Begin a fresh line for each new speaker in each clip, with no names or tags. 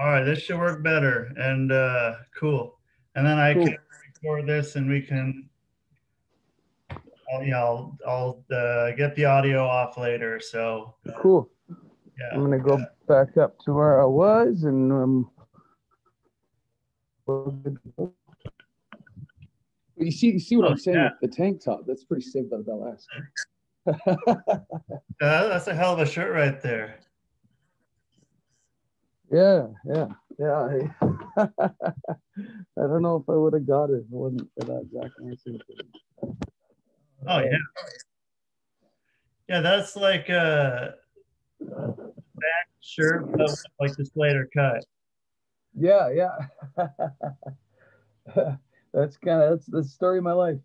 All right, this should work better. And cool. And then I can
Cool.
record this, and we can. I'll get the audio off later. So
Cool. I'm
yeah.
gonna go back up to where I was, and you see what
Oh
I'm saying
yeah.
with the tank top? That's pretty Saved by the Bell-esque.
That's a hell of a shirt right there.
Yeah, yeah, yeah. I don't know if I would have got it if it wasn't for that Zach Morrison thing.
Oh yeah.
Um,
Yeah, that's like a back shirt, but with like the Slater cut.
yeah, yeah. That's the story of my life.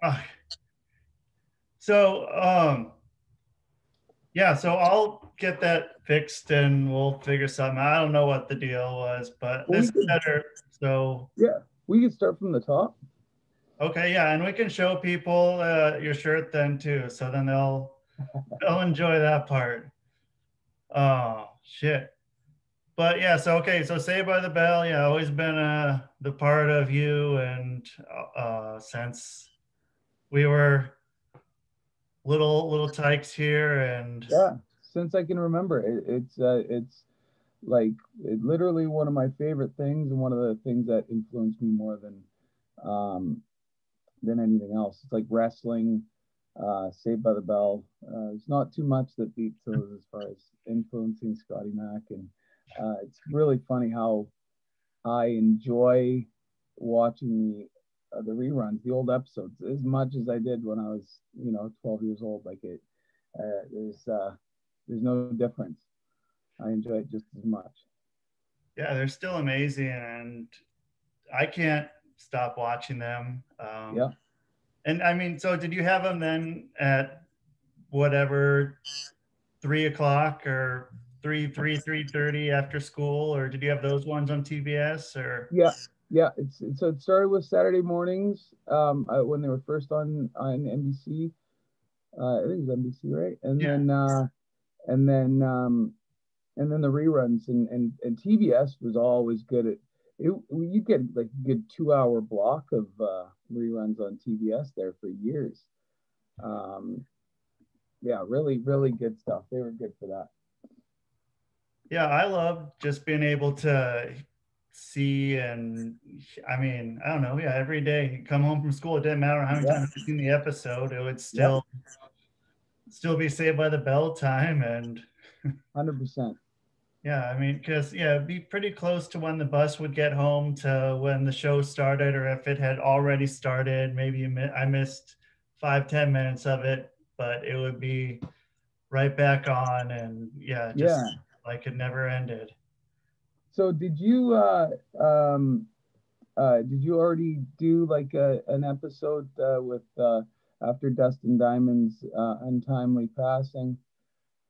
Ah, so yeah, so I'll get that fixed and we'll figure something. I don't know what the deal was, but
Well,
this
we
is
could,
better. So
yeah, we could start from the top.
okay, yeah, and we can show people your shirt then too, so then they'll enjoy that part. Oh shit. But yeah, so okay, so Saved by the Bell, yeah, always been the part of you, and since we were little tykes here, and
Yeah, since I can remember, it's like literally one of my favorite things, and one of the things that influenced me more um, than anything else. It's like wrestling, Saved by the Bell. There's not too much that beats those as far as influencing Scotty Mac, and it's really funny how I enjoy watching the reruns, the old episodes, as much as I did when I was 12 years old. Like it, uh, there's uh, there's no difference. I enjoy it just as much.
yeah, they're still amazing, and I can't stop watching them.
Yeah.
And I mean, so did you have them then at whatever 3 o'clock or 3:30 after school, or did you have those ones on TBS or?
Yeah, yeah. So it started with Saturday mornings when they were first on NBC. I think it was NBC, right?
Yeah,
And then and then the reruns and TBS was always good at it. You get like a good 2 hour block of reruns on TBS there for years. Um, yeah, really good stuff. They were good for that.
yeah, I love just being able to see, and I mean, I don't know, yeah, every day come home from school, it didn't matter how many
Yeah,
times I've seen the episode, it would
yep,
still be Saved by the Bell time. And
100%.
yeah, I mean, because yeah, it'd be pretty close to when the bus would get home to when the show started, or if it had already started, maybe I missed 5-10 minutes of it, but it would be right back on, and yeah, just
Yeah.
like it never ended.
So did you already do like an episode with after Dustin Diamond's untimely passing,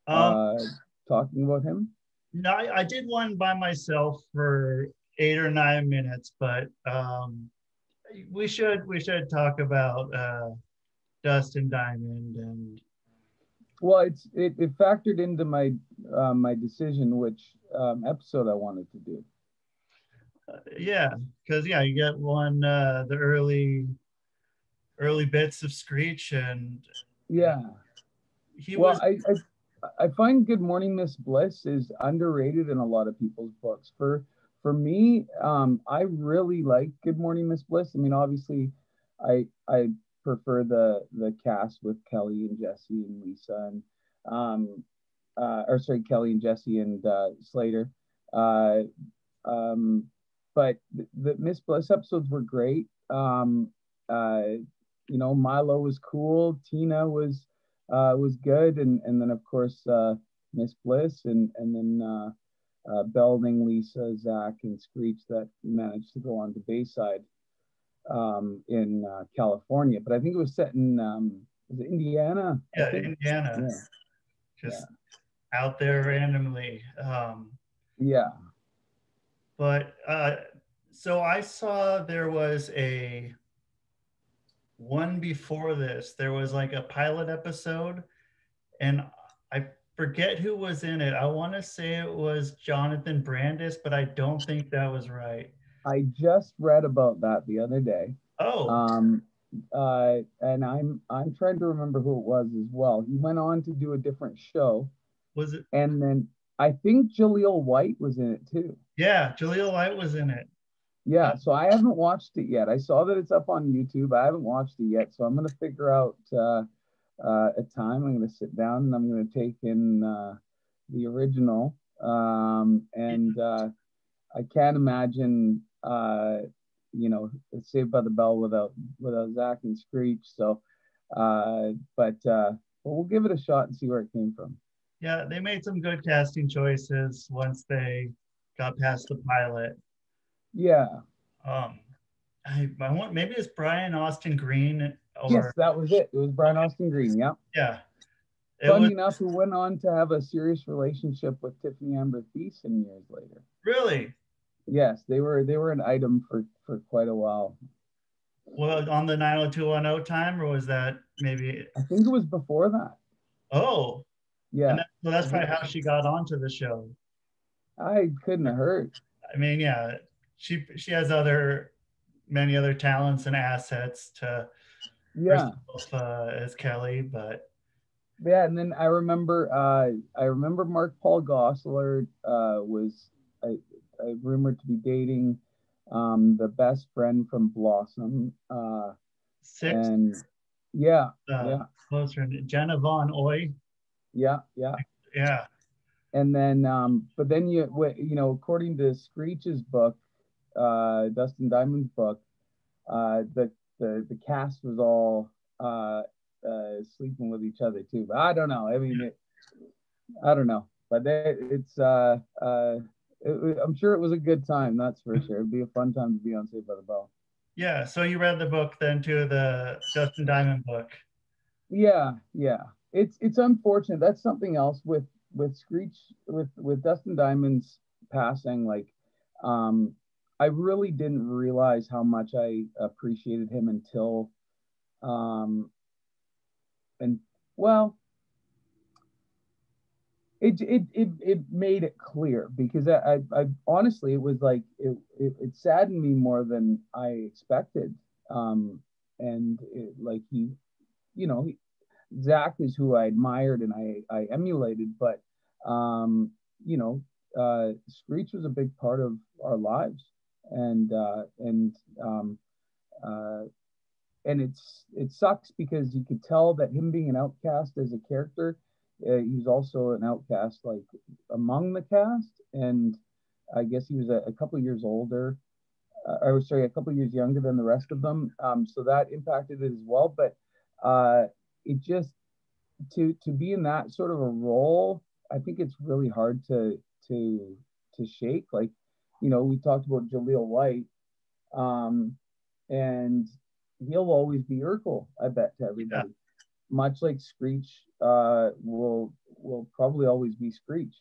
Um,
uh, talking about him?
no, I did one by myself for 8 or 9 minutes, but we should talk about Dustin Diamond, and
Well, it factored into my decision which episode I wanted to do.
yeah, because yeah, you get one the early bits of Screech, and
Yeah.
he
Well,
was
I find Good Morning Miss Bliss is underrated in a lot of people's books. For me, I really like Good Morning Miss Bliss. I mean, obviously, I prefer the cast with Kelly and Jesse and Lisa and or sorry, Kelly and Jesse and Slater. Uh, um, but the Miss Bliss episodes were great. Milo was cool. Tina was good, and then of course Miss Bliss, and then Belding, Lisa, Zach, and Screech that managed to go on to Bayside in California. But I think it was set in was it Indiana? I
yeah,
think.
Indiana,
Yeah, yeah,
just out there randomly.
yeah.
But so I saw there was a one before this. There was like a pilot episode, and I forget who was in it. I want to say it was Jonathan Brandis, but I don't think that was right.
I just read about that the other day.
Oh,
Um, and I'm trying to remember who it was as well. He went on to do a different show,
was it?
and then I think Jaleel White was in it too.
Yeah, Jaleel White was in it.
Yeah, so I haven't watched it yet. I saw that it's up on YouTube. I haven't watched it yet, so I'm gonna figure out a time. I'm gonna sit down and I'm gonna take in the original. And I can't imagine Saved by the Bell without Zach and Screech. So, but we'll give it a shot and see where it came from.
Yeah, they made some good casting choices once they got past the pilot.
Yeah.
Um, I want maybe it's Brian Austin Green
Yes,
or
that was it. It was Brian
okay,
Austin Green. Yeah.
yeah, it was
Funny enough, who went on to have a serious relationship with Tiffany Amber Thiessen years later.
really
Yes, they were an item for quite a while.
well on the 90210 time, or was that maybe?
I think it was before that.
Oh, and
Yeah,
so that's probably how she got onto the show.
I couldn't have heard.
I mean, yeah, she has many other talents and assets to
Yeah,
herself as Kelly, but
yeah, and then I remember Mark Paul Gosselaar was I, rumored to be dating the best friend from Blossom,
six
and yeah,
uh,
yeah,
closer, Jenna Von Oy,
yeah, yeah.
yeah,
And then, but then according to Screech's book, Dustin Diamond's book, the cast was all sleeping with each other too. But I don't know. I mean, I don't know. But I'm sure it was a good time. That's for sure. It'd be a fun time to be on Saved by the Bell.
yeah. So you read the book then too, the Dustin Diamond book.
Yeah, yeah. It's unfortunate. That's something else with Screech with Dustin Diamond's passing. Like, um, I really didn't realize how much I appreciated him until um and well, it made it clear because I honestly it was like it saddened me more than I expected. And like you know, Zach is who I admired and I emulated, but um, you know, Screech was a big part of our lives, and uh, and it sucks because you could tell that him being an outcast as a character, he was also an outcast like among the cast, and I guess he was a couple of years older, or sorry, a couple of years younger than the rest of them, so that impacted it as well. But it just to be in that sort of a role, I think it's really hard to to shake. Like, we talked about Jaleel White, um, and he'll always be Urkel, I bet, to
Yeah,
everybody. Much like Screech will probably always be Screech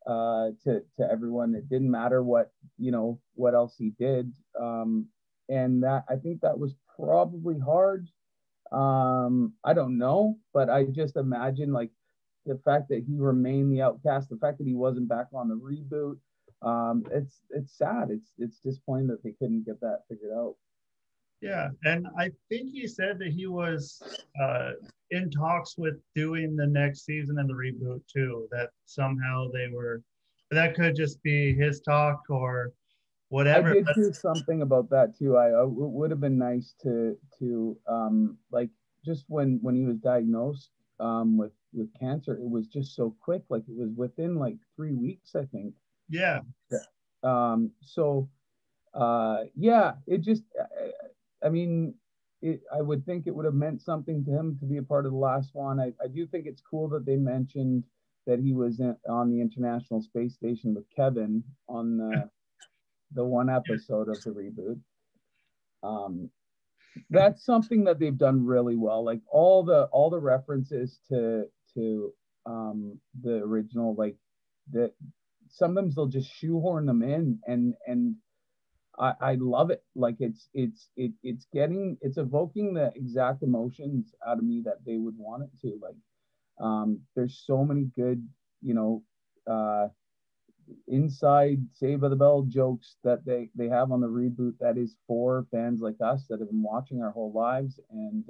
to everyone. It didn't matter what else he did, and that I think that was probably hard. I don't know, but I just imagine like the fact that he remained the outcast, the fact that he wasn't back on the reboot. It's sad. It's disappointing that they couldn't get that figured out.
yeah, and I think he said that he was uh, in talks with doing the next season and the reboot too. That somehow they were, that could just be his talk or
I
whatever.
did
But
hear something about that too. It would have been nice to like just when he was diagnosed with cancer, it was just so quick. Like it was within like 3 weeks, I think.
yeah,
So yeah, it just I mean, I would think it would have meant something to him to be a part of the last one. I do think it's cool that they mentioned that he was on the International Space Station with Kevin on the one episode of the reboot. Um, that's something that they've done really well. Like all the references to the original, like that sometimes they'll just shoehorn them in, and I love it. Like it's evoking the exact emotions out of me that they would want it to. Like there's so many good you know, uh, inside Saved by the Bell jokes that they have on the reboot that is for fans like us that have been watching our whole lives, and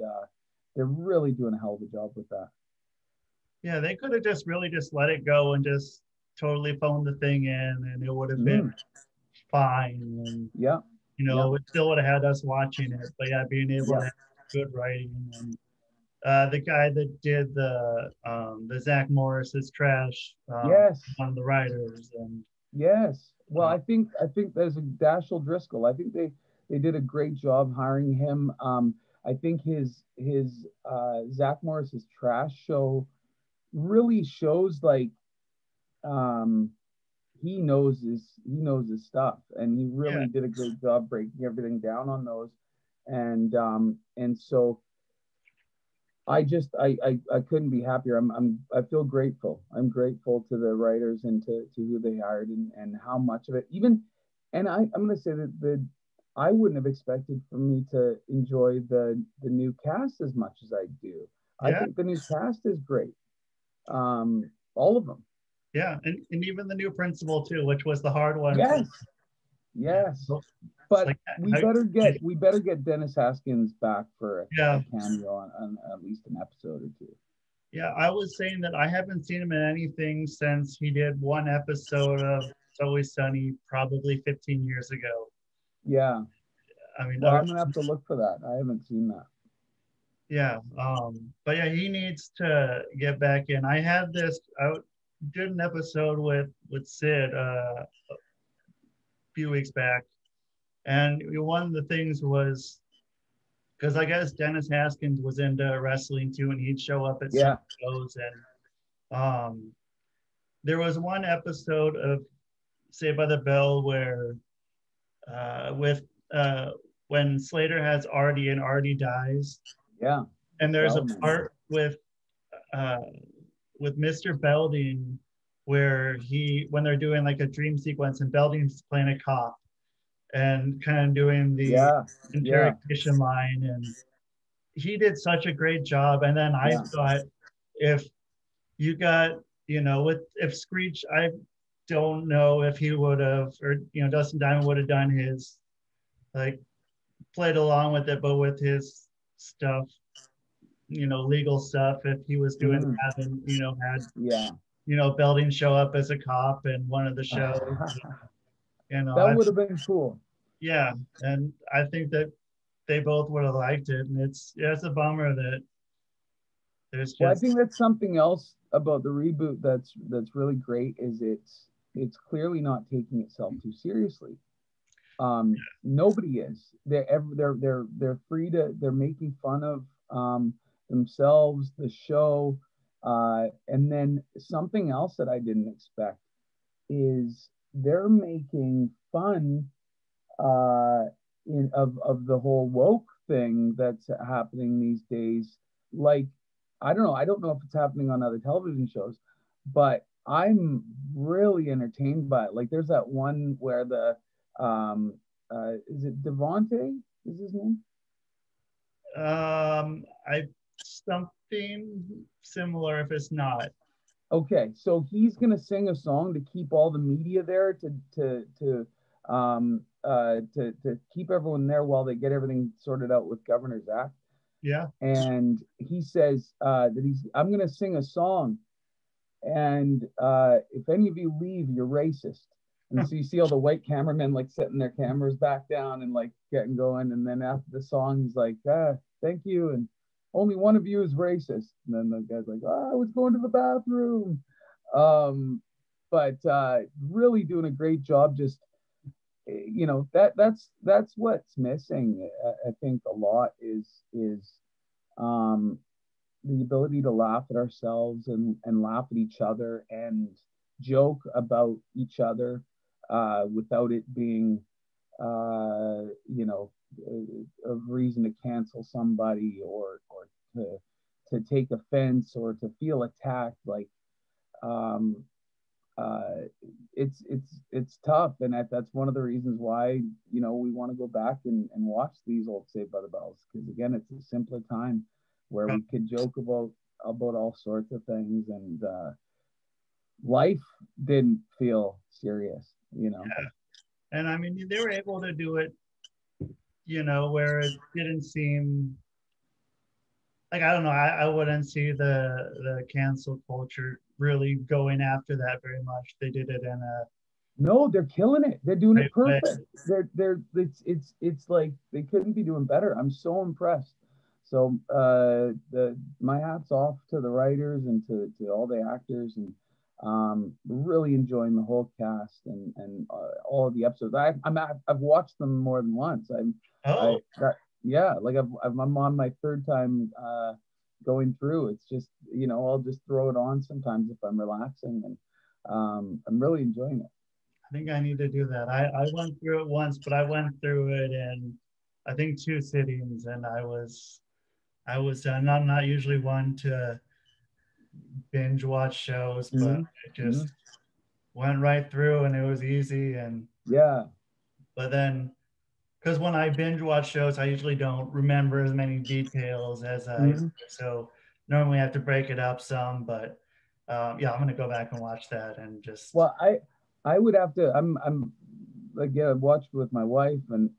they're really doing a hell of a job with that.
Yeah, they could have just really just let it go and just totally phoned the thing in, and it would have been
Mm,
fine. And
yeah, yeah,
it still would have had us watching it. But yeah, being able
yeah.
to have good writing and the guy that did the Zach Morris's trash,
Yes,
one of the writers, and
yes. Well,
uh,
I think there's a Dashiell Driscoll. I think they did a great job hiring him. I think his Zach Morris's trash show really shows like um he knows his stuff, and he
yeah,
really did a great job breaking everything down on those. And so I couldn't be happier. I feel grateful. I'm grateful to the writers and to who they hired, and how much of it even. And I'm going to say that the I wouldn't have expected for me to enjoy the new cast as much as I do. I
yeah,
think the new cast is great. All of them.
yeah, and even the new principal too, which was the hard one for.
Yes,
Yeah,
yes.
so it's
But
like
we
how,
better get Dennis Haskins back for a
yeah,
cameo on at least an episode or two.
yeah. I was saying that I haven't seen him in anything since he did one episode of It's Always Sunny, probably 15 years ago.
Yeah.
I mean,
Well, I'm gonna have to look for that. I haven't seen that.
yeah. But yeah, he needs to get back in. I did an episode with Sid a few weeks back, and one of the things was because I guess Dennis Haskins was into wrestling too, and he'd show up at certain
Yeah.
shows. And there was one episode of Saved by the Bell where with when Slater has Artie and Artie dies,
Yeah.
and there's a
Bellman.
part uh, with Mr. Belding where when they're doing like a dream sequence and Belding's playing a cop and kind of doing the
Yeah. Yeah.
interrogation line, and he did such a great job. And then I
Yeah.
thought if you got, with if Screech, I don't know if he would have, or Dustin Diamond would have done his like played along with it, but with his stuff, legal stuff, if he was doing
Mm,
that and had
yeah.
Belding show up as a cop in one of the shows,
That
I
would have been cool.
yeah, and I think that they both would have liked it, and it's a bummer that there's
Well, I
just
think that's something else about the reboot that's really great is it's clearly not taking itself too seriously. Nobody is. They're free to. They're making fun of themselves, the show, and then something else that I didn't expect is they're making fun uh, of the whole woke thing that's happening these days. Like, I don't know. I don't know if it's happening on other television shows, but I'm really entertained by it. Like, there's that one where the is it Devonte? Is his name?
I something similar if it's not.
Okay, so he's gonna sing a song to keep all the media there to keep everyone there while they get everything sorted out with Governor Zach.
Yeah.
And he says that I'm gonna sing a song, and if any of you leave, you're racist. And so you see all the white cameramen like setting their cameras back down and like getting going. And then after the song, he's like, thank you. And only one of you is racist. And then the guy's like, I was going to the bathroom. Um, but really doing a great job. Just, that's what's missing. I think a lot is um, the ability to laugh at ourselves and laugh at each other and joke about each other without it being, you know, a reason to cancel somebody or to take offense or to feel attacked. Like, um, uh, it's tough, and that's one of the reasons why we want to go back and watch these old Saved by the Bells, because again, it's a simpler time where we could joke about all sorts of things, and life didn't feel serious, you know.
And I mean, they were able to do it, where it didn't seem like, I don't know. I wouldn't see the cancel culture really going after that very much. They did it in a
No, they're killing it. They're doing
great
it
way.
perfect. They're it's like they couldn't be doing better. I'm so impressed. So the my hats off to the writers and to all the actors, and really enjoying the whole cast and all of the episodes. I've watched them more than once. I
Oh,
that yeah, like I'm on my third time going through. It's just, I'll just throw it on sometimes if I'm relaxing, and I'm really enjoying it.
I think I need to do that. I went through it once, but I went through it in, I think, two sittings, and I was done. I'm not usually one to binge watch shows, but
Mm-hmm.
it
Mm-hmm.
just went right through and it was easy. And
Yeah.
but then, because when I binge watch shows, I usually don't remember as many details as I do.
Mm-hmm.
So normally I have to break it up some, but yeah, I'm gonna go back and watch that and just.
Well, I would have to. I'm like, yeah, I watched with my wife, and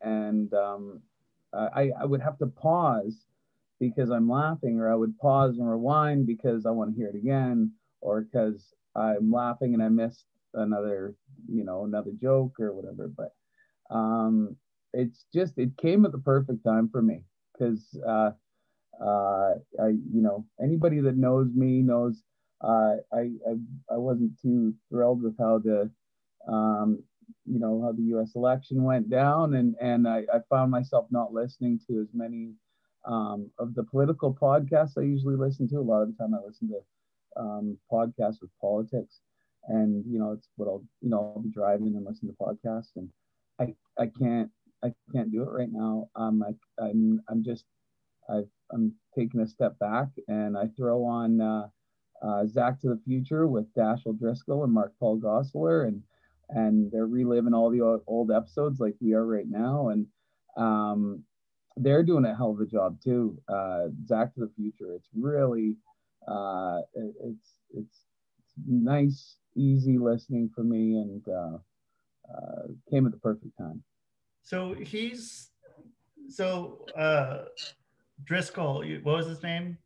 I would have to pause because I'm laughing, or I would pause and rewind because I want to hear it again, or because I'm laughing and I missed another, another joke or whatever. But it's just, it came at the perfect time for me because anybody that knows me knows I wasn't too thrilled with how how the U.S. election went down, and I found myself not listening to as many of the political podcasts I usually listen to. A lot of the time, I listen to podcasts with politics, and it's what I'll be driving and listen to podcasts, and I can't do it right now. I'm just I'm taking a step back, and I throw on Zach to the Future with Dashiell Driscoll and Mark Paul Gosselaar, and they're reliving all the old episodes like we are right now, and um, they're doing a hell of a job too. Zach to the Future, it's really it's nice, easy listening for me, and came at the perfect time.
So Driscoll. What was his name?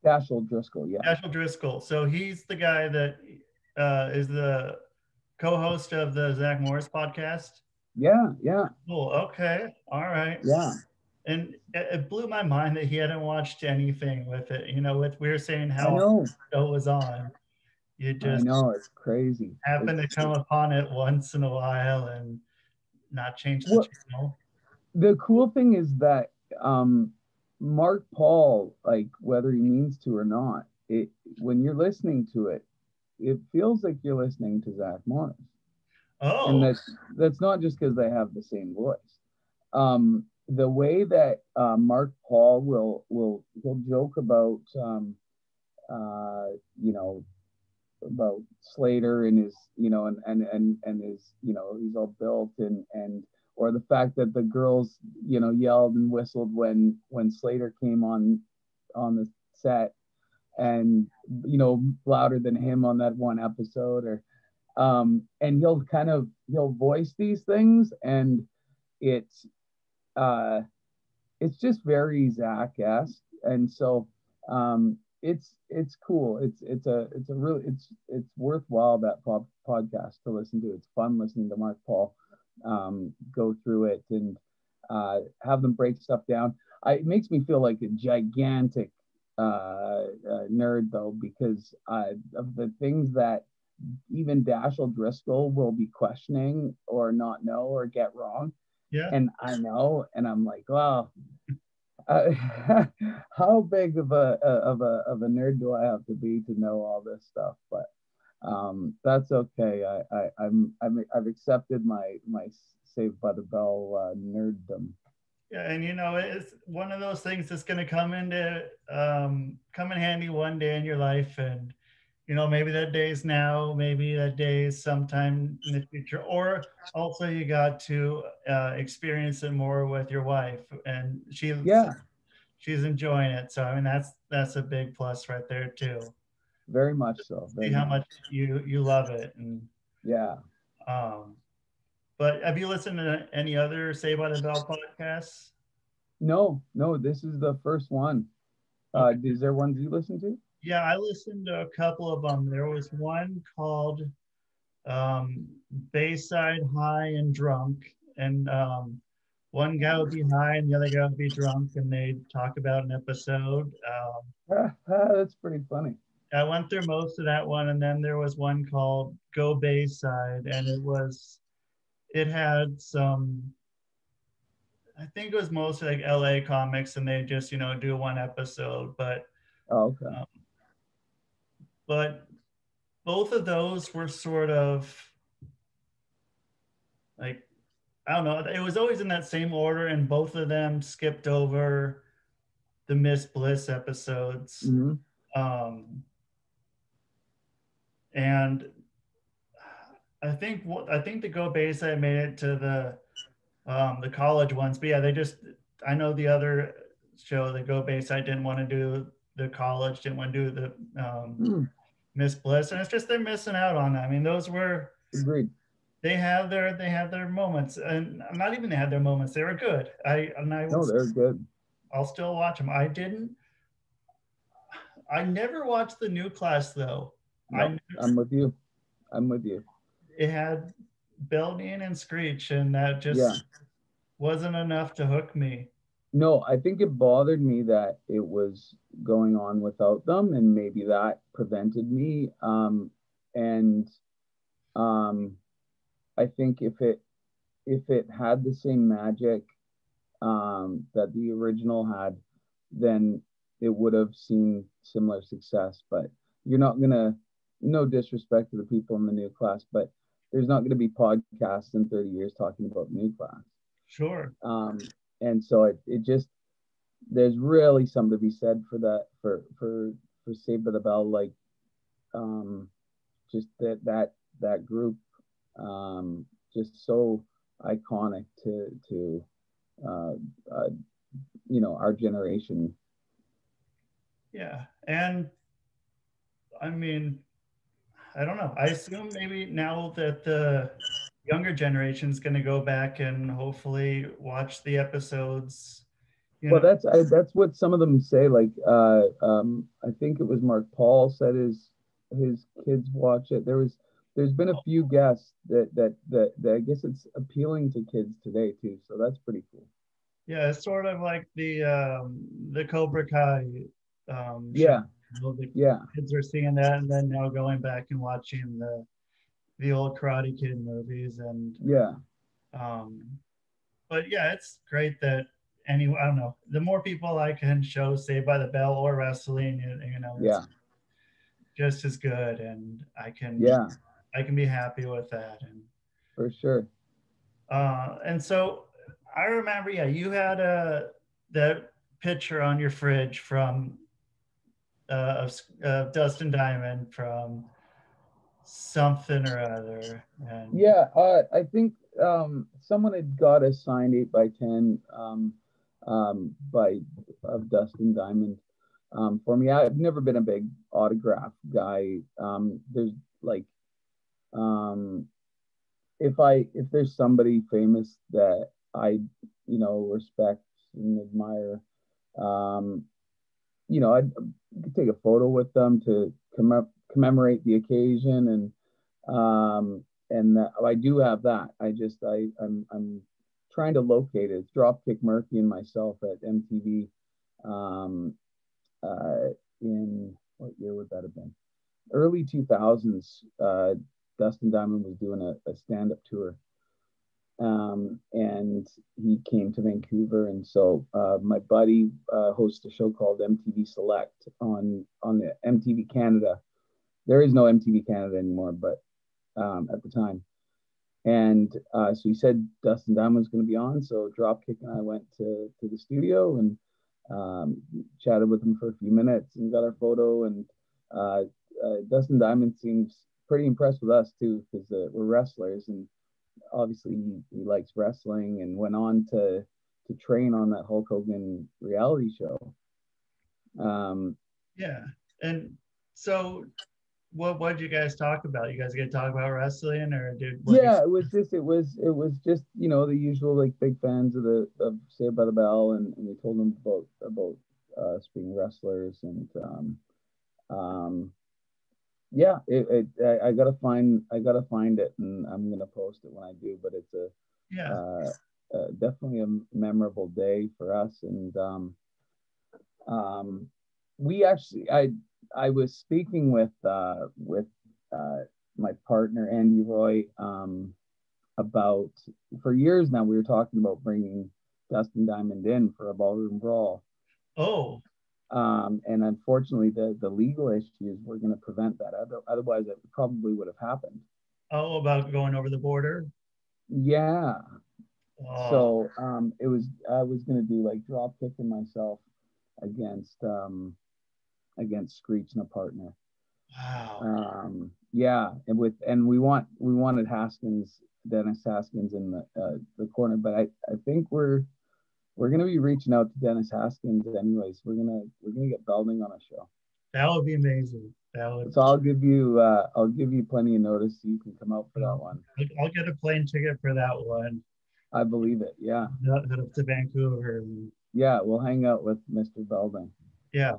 Dashiell Driscoll, yeah,
Dashiell Driscoll. So he's the guy that is the co-host of the Zach Morris podcast.
yeah, yeah,
Cool. Okay. All right.
yeah.
And it blew my mind that he hadn't watched anything with it. With we were saying
I
how
know,
the show was on, you
I
just
know, it's crazy.
happen
It's
to come upon it once in a while and not change the
what
channel.
the cool thing is that um, Mark Paul, like whether he means to or not, it when you're listening to it, it feels like you're listening to Zach Morris, and
Oh,
that's not just because they have the same voice. The way that Mark Paul will joke about uh, you know about Slater and his, and his, he's all built, and or the fact that the girls, yelled and whistled when Slater came on the set, and louder than him on that one episode, or and he'll voice these things, and it's uh it's just very Zach-esque, and so it's cool. It's a really it's worthwhile, that podcast to listen to. It's fun listening to Mark Paul go through it, and have them break stuff down. It makes me feel like a gigantic nerd, though, because of the things that even Dashiell Driscoll will be questioning or not know or get wrong,
yeah.
and I know, and I'm like, wow, uh, how big of a nerd do I have to be to know all this stuff? But that's okay. I've accepted my Saved by the Bell nerddom.
Yeah, and it's one of those things that's going to come in handy one day in your life, and maybe that day is now, maybe that day is sometime in the future, or also you got to experience it more with your wife, and she's
Yeah,
she's enjoying it. So I mean, that's a big plus right there too.
Very much so.
See
Very
how
much.
much you love it. And
Yeah.
um, but have you listened to any other Say by the Bell podcasts?
No, no, this is the first one.
Okay.
Is there ones you listen to?
Yeah, I listened to a couple of them. There was one called um, Bayside High and Drunk, and one guy would be high and the other guy would be drunk, and they'd talk about an episode.
That's pretty funny.
I went through most of that one, and then there was one called Go Bayside, and it had some. I think it was mostly like LA comics, and they just do one episode,
Oh, okay.
um, but both of those were sort of like I don't know. It was always in that same order, and both of them skipped over the Miss Bliss episodes.
Hmm.
Um, and I think the Go Bayside made it to the college ones, but yeah, they just I know the other show, the Go Bayside, didn't want to do the college, didn't want to do the
Hmm.
Miss Bliss, and it's just they're missing out on that. I mean, those were
Agreed.
they have their moments, and not even they had their moments. They were good. I would
No, they're good.
I'll still watch them. I never watched the new class though.
No,
I
I'm with you. I'm with you.
It had Beldian and Screech, and that
Yeah.
just wasn't enough to hook me.
No, I think it bothered me that it was going on without them, and maybe that prevented me. And um, I think if it had the same magic that the original had, then it would have seen similar success. But you're not gonna, no disrespect to the people in the new class, but there's not going to be podcasts in 30 years talking about new class.
Sure.
Um, and so it just there's really something to be said for that for Saved by the Bell, like um, just that group, just so iconic to uh, uh, our generation.
Yeah. And I mean, I don't know. I assume maybe now that the younger generation is going to go back and hopefully watch the episodes, you
Well,
know.
that's what some of them say. Like, I think it was Mark Paul said his kids watch it. There's been a few guests that I guess it's appealing to kids today too. So that's pretty cool.
Yeah, it's sort of like the Cobra Kai show.
Yeah,
The
yeah,
kids are seeing that and then now going back and watching the old Karate Kid movies and
yeah,
um but yeah, it's great that I don't know, the more people I can show Saved by the Bell or wrestling, it's
yeah,
just as good, and
yeah,
I can be happy with that.
for sure.
And so I remember, yeah, you had that picture on your fridge from of Dustin Diamond from something or other, and
Yeah, I think someone had got a signed 8x10 by of Dustin Diamond for me. I've never been a big autograph guy. There's like um, if there's somebody famous that I respect and admire, um, I'd take a photo with them to commemorate the occasion, and that, I do have that. I'm trying to locate it. It's Dropkick Murphy and myself at MTV um, uh, in what year would that have been? Early 2000s. Dustin Diamond was doing a stand up tour, and he came to Vancouver. And so my buddy hosts a show called MTV Select on the MTV Canada. There is no MTV Canada anymore, but at the time. And so he said Dustin Diamond was going to be on. So Dropkick and I went to the studio and chatted with him for a few minutes and got our photo. And uh, Dustin Diamond seems pretty impressed with us too, because we're wrestlers, and obviously he likes wrestling and went on to train on that Hulk Hogan reality show. Um,
yeah, and So what did you guys talk about? You guys get to talk about wrestling, or did what?
Yeah, it was just the usual, like, big fans of Saved by the Bell, and we told them about us being wrestlers, and um yeah, I gotta find it, and I'm gonna post it when I do. But it's
Yeah.
definitely a memorable day for us, and um, we actually I was speaking with uh, my partner Andy Roy, about, for years now, we were talking about bringing Dustin Diamond in for a ballroom brawl.
Oh.
And unfortunately, the legal issues were going to prevent that. Otherwise, it probably would have happened.
Oh, about going over the border.
Yeah.
Oh,
So I was going to do, like, drop kicking myself against against Screech and a partner.
wow.
Yeah, and we wanted Dennis Haskins in the corner, but I think we're gonna be reaching out to Dennis Haskins anyways. We're gonna get Belding on a show.
That would be amazing. That would.
So I'll give you plenty of notice so you can come out for that one.
I'll get a plane ticket for that one.
I believe it. Yeah.
Head up to Vancouver. And,
Yeah, we'll hang out with Mr. Belding.
yeah,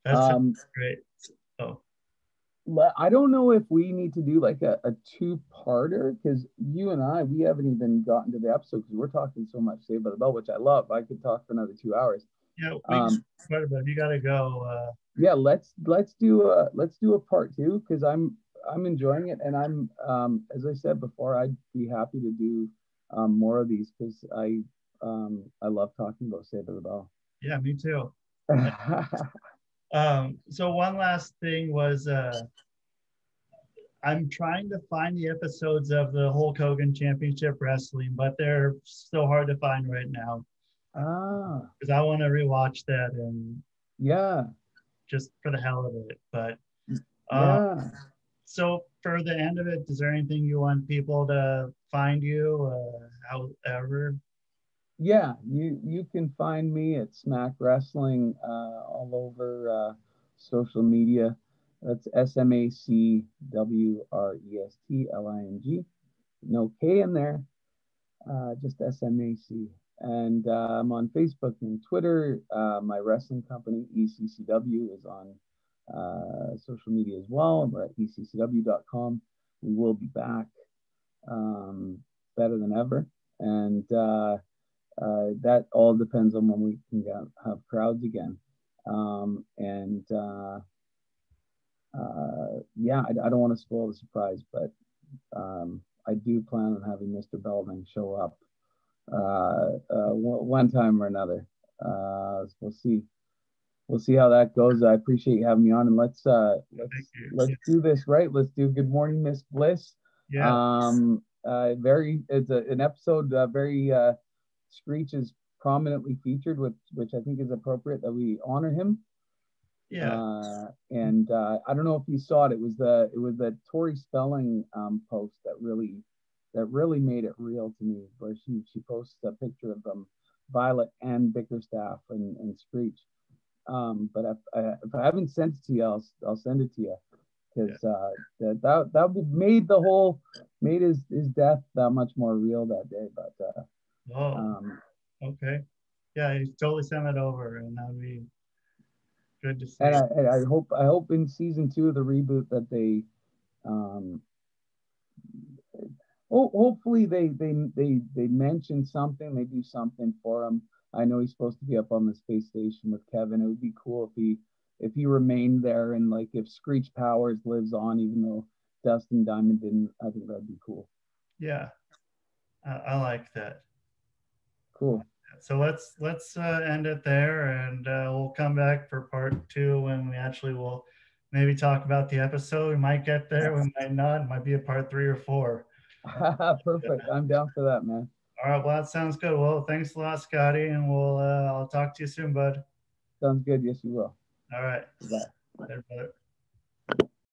that's
Um,
great. Oh,
I don't know if we need to do like a two-parter, because you and we haven't even gotten to the episode, because we're talking so much Saved by the Bell, which I love. I could talk for another 2 hours.
yeah, we can
Um,
start, but if you gotta go,
yeah, let's do a part two, because I'm enjoying it, and I'm, as I said before, I'd be happy to do more of these, because I love talking about Saved by the Bell.
yeah, me too. So one last thing was I'm trying to find the episodes of the Hulk Hogan Championship Wrestling, but they're still hard to find right now
Ah,
because I want to rewatch that and
yeah,
just for the hell of it. But um,
yeah.
so for the end of it, is there anything you want people to find you, however?
Yeah, you can find me at Smack Wrestling, all over social media. That's SMACWRESTLING. No K in there, just SMAC. And I'm on Facebook and Twitter. My wrestling company, ECCW, is on social media as well. We're at ECCW.com. We will be back, um, better than ever. And that all depends on when we can have crowds again. And Yeah, I don't want to spoil the surprise, but I do plan on having Mr. Belding show up one time or another. We'll see. We'll see how that goes. I appreciate you having me on, and
Thank you.
let's do this right. Let's do Good Morning, Miss Bliss.
Yeah,
It's an episode, very Screech is prominently featured, which I think is appropriate that we honor him.
yeah,
And I don't know if you saw it. It was the Tori Spelling post that really made it real to me, where she posts a picture of Violet and Bickerstaff and Screech. But if I haven't sent it to you, I'll send it to you,
yeah.
because that made his death that much more real that day. But
Oh,
um,
okay. Yeah, you totally send it over, and that'd be good to
and
see.
I hope in season 2 of the reboot that they, um, hopefully they mention something, they do something for him. I know he's supposed to be up on the space station with Kevin. It would be cool if he remained there, and, like, if Screech Powers lives on, even though Dustin Diamond didn't. I think that'd be cool.
Yeah, I like that.
Cool.
So let's end it there, and we'll come back for part two when we actually will maybe talk about the episode. We might get there, we might not. It might be a part 3 or 4.
Perfect. I'm down for that, man.
All right, well that sounds good. Well, thanks a lot, Scotty, and I'll talk to you soon, bud.
Sounds good. Yes, you will.
All right,
Bye.
later, brother.